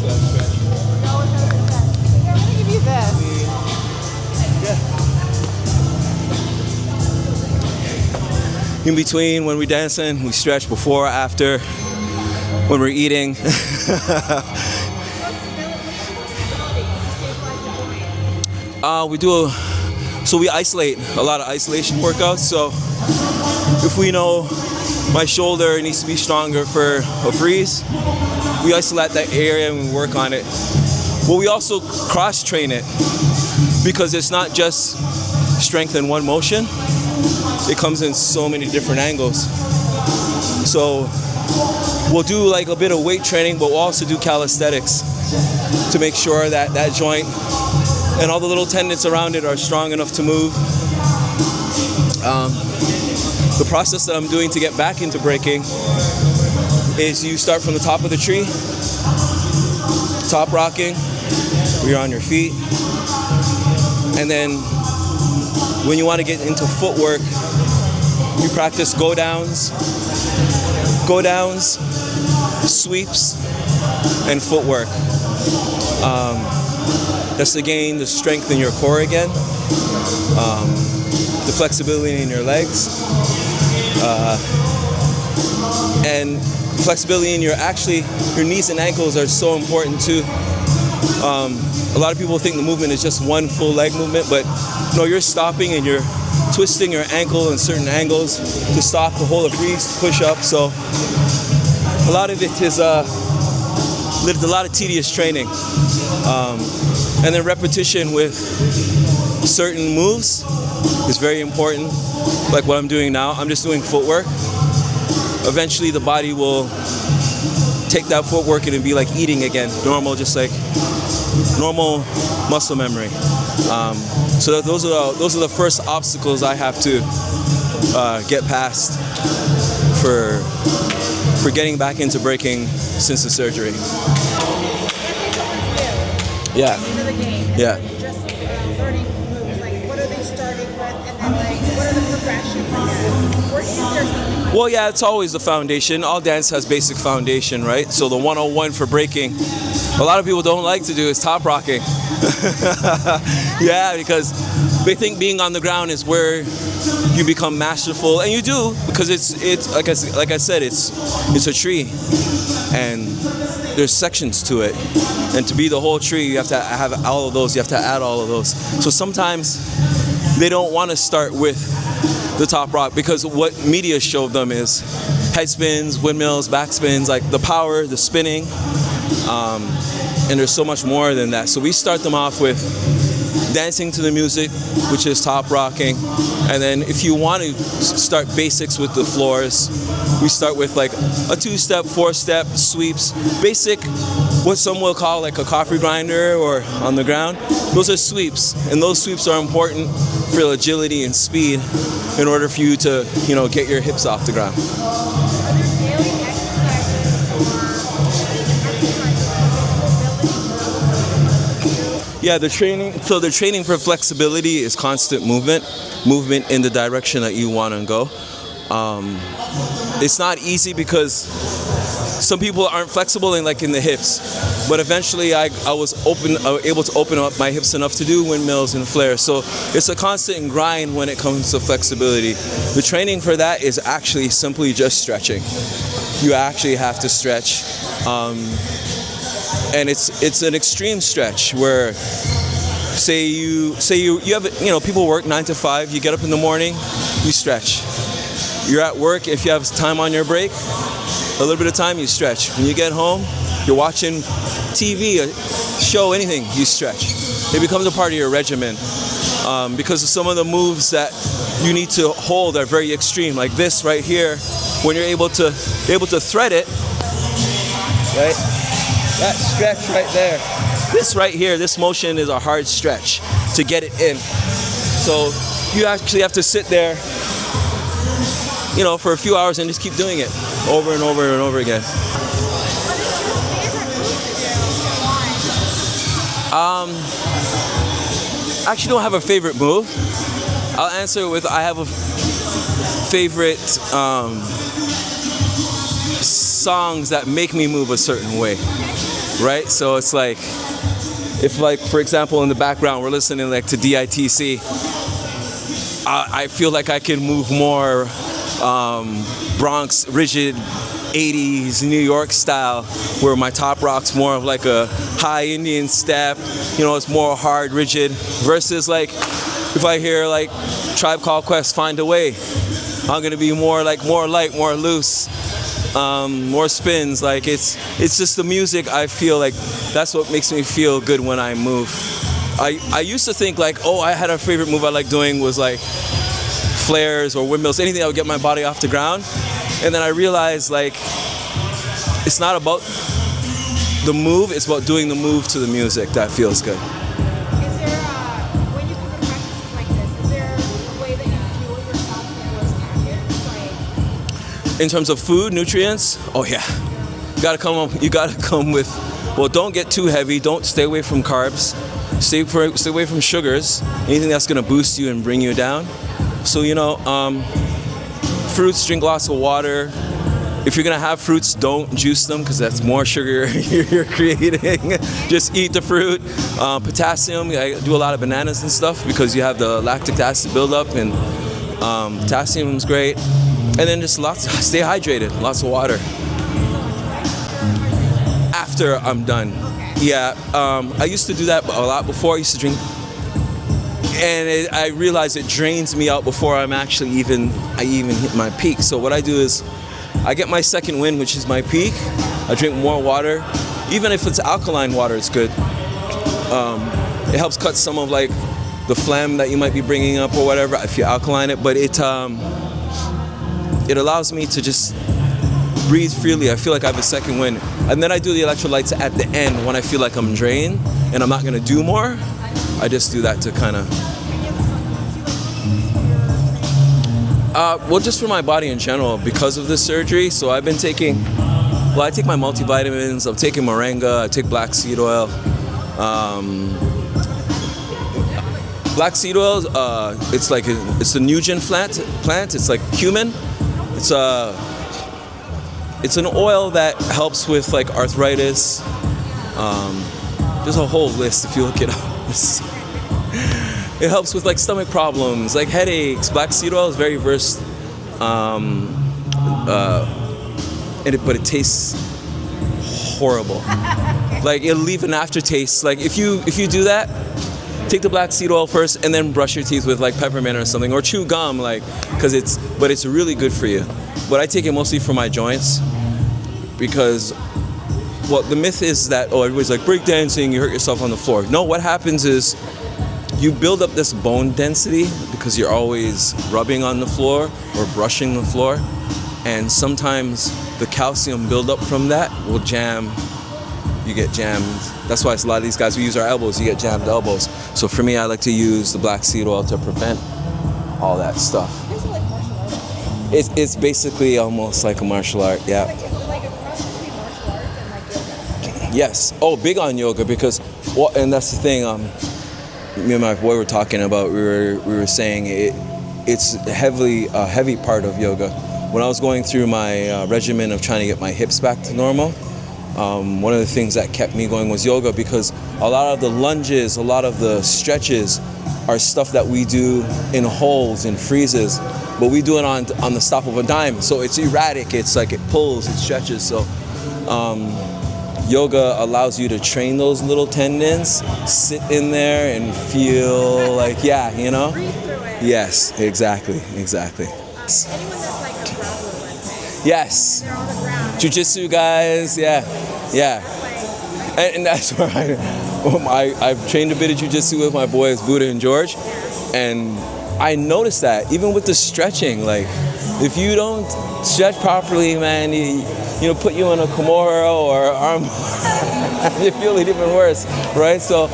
So that stretch. No, 100%. Here, I'm gonna give you this. Yeah. In between, when we're dancing, we stretch before, after, when we're eating. We isolate a lot of isolation workouts. So if we know my shoulder needs to be stronger for a freeze, we isolate that area and we work on it. But we also cross train it, because it's not just strength in one motion. It comes in so many different angles. So we'll do like a bit of weight training, but we'll also do calisthenics to make sure that that joint and all the little tendons around it are strong enough to move. The process that I'm doing to get back into breaking is you start from the top of the tree, top rocking, where you're on your feet, and then when you want to get into footwork, you practice go downs, sweeps, and footwork. That's to gain the strength in your core again, the flexibility in your legs, and flexibility in your knees and ankles are so important too. A lot of people think the movement is just one full leg movement, but no, you're stopping and you're twisting your ankle in certain angles to stop, to hold a freeze, push up. So a lot of it is a lot of tedious training. And then repetition with certain moves is very important. Like what I'm doing now, I'm just doing footwork. Eventually the body will take that footwork and it'll be like eating again, normal, just like normal muscle memory. So those are the first obstacles I have to get past for getting back into breaking since the surgery. Yeah. Yeah. Just learning moves, like what are they starting with, and then like what are the progressions again? Or is there something? Well, yeah, it's always the foundation. All dance has basic foundation, right? So the 101 for breaking, a lot of people don't like to do is top rocking. Yeah, because they think being on the ground is where you become masterful, and you do, because it's like I said, it's a tree, and there's sections to it, and to be the whole tree, you have to have all of those. You have to add all of those. So sometimes they don't want to start with the top rock, because what media showed them is head spins, windmills, back spins, like the power, the spinning, and there's so much more than that. So we start them off with dancing to the music, which is top rocking, and then if you want to start basics with the floors, we start with like a 2-step, 4-step sweeps, basic, what some will call like a coffee grinder or on the ground. Those are sweeps, and those sweeps are important for agility and speed in order for you to, get your hips off the ground. Are there daily exercises or Yeah, the training for flexibility is constant movement in the direction that you want to go. It's not easy because some people aren't flexible in the hips, but eventually I was able to open up my hips enough to do windmills and flares. So it's a constant grind when it comes to flexibility. The training for that is actually simply just stretching. You actually have to stretch. And it's an extreme stretch where say you have, people work 9 to 5, you get up in the morning, you stretch. You're at work, if you have time on your break, a little bit of time, you stretch. When you get home, you're watching TV, a show, anything, you stretch. It becomes a part of your regimen, because of some of the moves that you need to hold are very extreme, like this right here. When you're able to thread it, right? That stretch right there. This right here, this motion is a hard stretch to get it in. So you actually have to sit there, for a few hours and just keep doing it over and over and over again. I actually don't have a favorite move. I'll answer with I have a favorite songs that make me move a certain way. right? So it's like, if like, for example, in the background, we're listening like to DITC, I feel like I can move more Bronx, rigid 80s New York style, where my top rock's more of like a high Indian step, you know, it's more hard, rigid, versus like, if I hear like Tribe Called Quest, Find a Way, I'm gonna be more like, more light, more loose, more spins. Like it's just the music. I feel like that's what makes me feel good when I move. I used to think like, oh, I had a favorite move I like doing was like flares or windmills, anything that would get my body off the ground. And then I realized like, it's not about the move, it's about doing the move to the music that feels good. Is there, when you come to practices like this, is there a way that you fuel yourself before practice? Like, In terms of food, nutrients, oh yeah. You gotta come with, well, don't get too heavy, don't stay away from carbs, stay away from sugars, anything that's gonna boost you and bring you down. So, you know, fruits, drink lots of water. If you're gonna have fruits, don't juice them because that's more sugar you're creating. Just eat the fruit. Potassium, I do a lot of bananas and stuff because you have the lactic acid buildup, and potassium's great. And then just stay hydrated, lots of water. After I'm done. Yeah, I used to do that a lot before. I used to drink, and I realized it drains me out before I even hit my peak. So what I do is, I get my second wind, which is my peak. I drink more water. Even if it's alkaline water, it's good. It helps cut some of like the phlegm that you might be bringing up or whatever if you alkaline it. But it allows me to just breathe freely. I feel like I have a second wind. And then I do the electrolytes at the end when I feel like I'm drained and I'm not gonna do more. I just do that to kind of, well, just for my body in general because of this surgery. So I've been taking, well, I take my multivitamins, I'm taking moringa, I take black seed oil. Black seed oil, it's like, it's the Nugen plant, it's like cumin. It's an oil that helps with like arthritis. There's a whole list if you look it up. It helps with like stomach problems, like headaches. Black seed oil is very versatile, but it tastes horrible. Like it'll leave an aftertaste. Like if you do that, take the black seed oil first and then brush your teeth with like peppermint or something, or chew gum, like, but it's really good for you. But I take it mostly for my joints because, well, the myth is that, oh, everybody's like breakdancing, you hurt yourself on the floor. No, what happens is you build up this bone density because you're always rubbing on the floor or brushing the floor, and sometimes the calcium buildup from that will jam. You get jammed. That's why it's a lot of these guys, we use our elbows, you get jammed elbows. So for me, I like to use the black seed oil to prevent all that stuff. it's like martial arts. It's basically almost like a martial art, yeah. Like, is it like a cross between martial arts and like yoga? Yes. Oh, big on yoga because, well, and that's the thing. Me and my boy were talking about. We were saying it's a heavy part of yoga. When I was going through my regimen of trying to get my hips back to normal, one of the things that kept me going was yoga because a lot of the lunges, a lot of the stretches are stuff that we do in holes, in freezes, but we do it on the stop of a dime. So it's erratic. It's like it pulls, it stretches. So yoga allows you to train those little tendons, sit in there and feel like, yeah, you know? Breathe through it. Yes, exactly. Anyone that's like a grappler, let's say, Yes. they're on the ground. Jiu-jitsu guys, yeah. And that's where I've trained a bit of jiu-jitsu with my boys, Buddha and George. And I noticed that even with the stretching, like if you don't stretch properly, man, put you in a Kimura or arm, you feel it even worse, right? So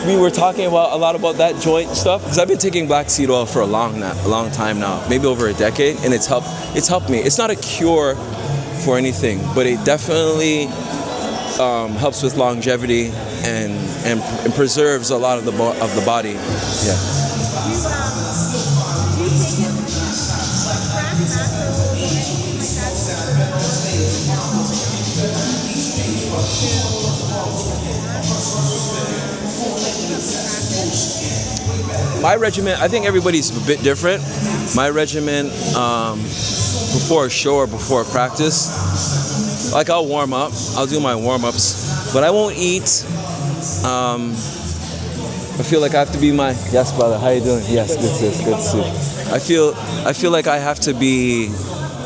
we were talking about a lot about that joint stuff because I've been taking black seed oil for a long time now, maybe over a decade, and it's helped me. It's not a cure for anything, but it definitely helps with longevity and preserves a lot of the body. Yeah. Do you take it like craft macros or anything like that? My regimen, I think everybody's a bit different. My regimen before a show or before a practice, like I'll warm up, I'll do my warm-ups, but I won't eat. I feel like I have to be my, yes brother, how you doing? Yes, good sis, good to see you. I feel like I have to be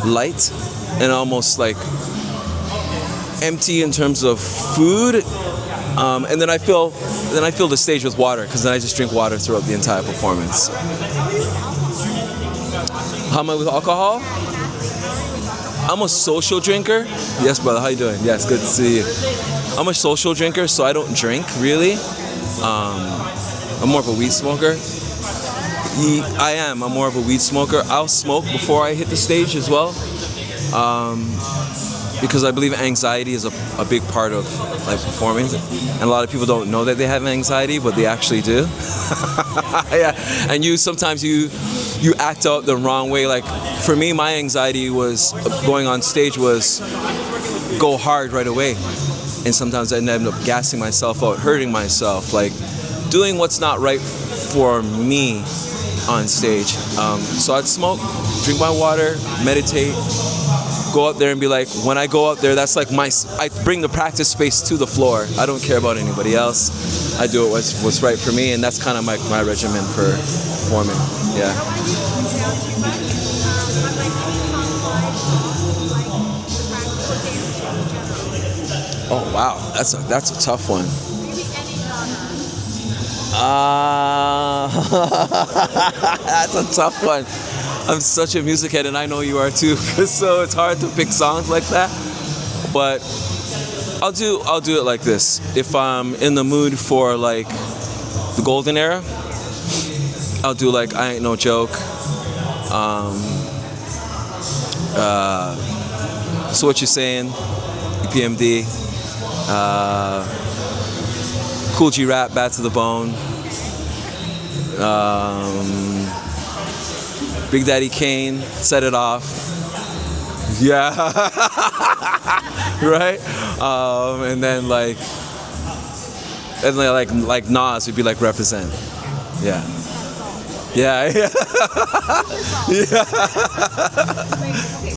light and almost like empty in terms of food. And then I fill the stage with water, because then I just drink water throughout the entire performance. How am I with alcohol? I'm a social drinker. Yes, brother. How you doing? Yes, good to see you. I'm a social drinker, so I don't drink really. I'm more of a weed smoker. I'm more of a weed smoker. I'll smoke before I hit the stage as well, because I believe anxiety is a big part of like performing, and a lot of people don't know that they have anxiety, but they actually do. Yeah, and sometimes you act out the wrong way. Like for me, my anxiety was going on stage was go hard right away, and sometimes I end up gassing myself out, hurting myself, like doing what's not right for me on stage. So I'd smoke, drink my water, meditate, go up there and be like, when I go up there, that's like I bring the practice space to the floor. I don't care about anybody else. I do it what's right for me, and that's kind of my regimen for performing. Yeah. Oh wow, that's a tough one. That's a tough one. I'm such a music head, and I know you are too. So it's hard to pick songs like that. But I'll do it like this. If I'm in the mood for like the golden era, I'll do like I Ain't No Joke. So What You Saying, EPMD. Cool G Rap, Bad to the Bone. Big Daddy Kane, Set It Off. Yeah. Right? And then like Nas would be like Represent. Yeah. Yeah. Yeah. Yeah.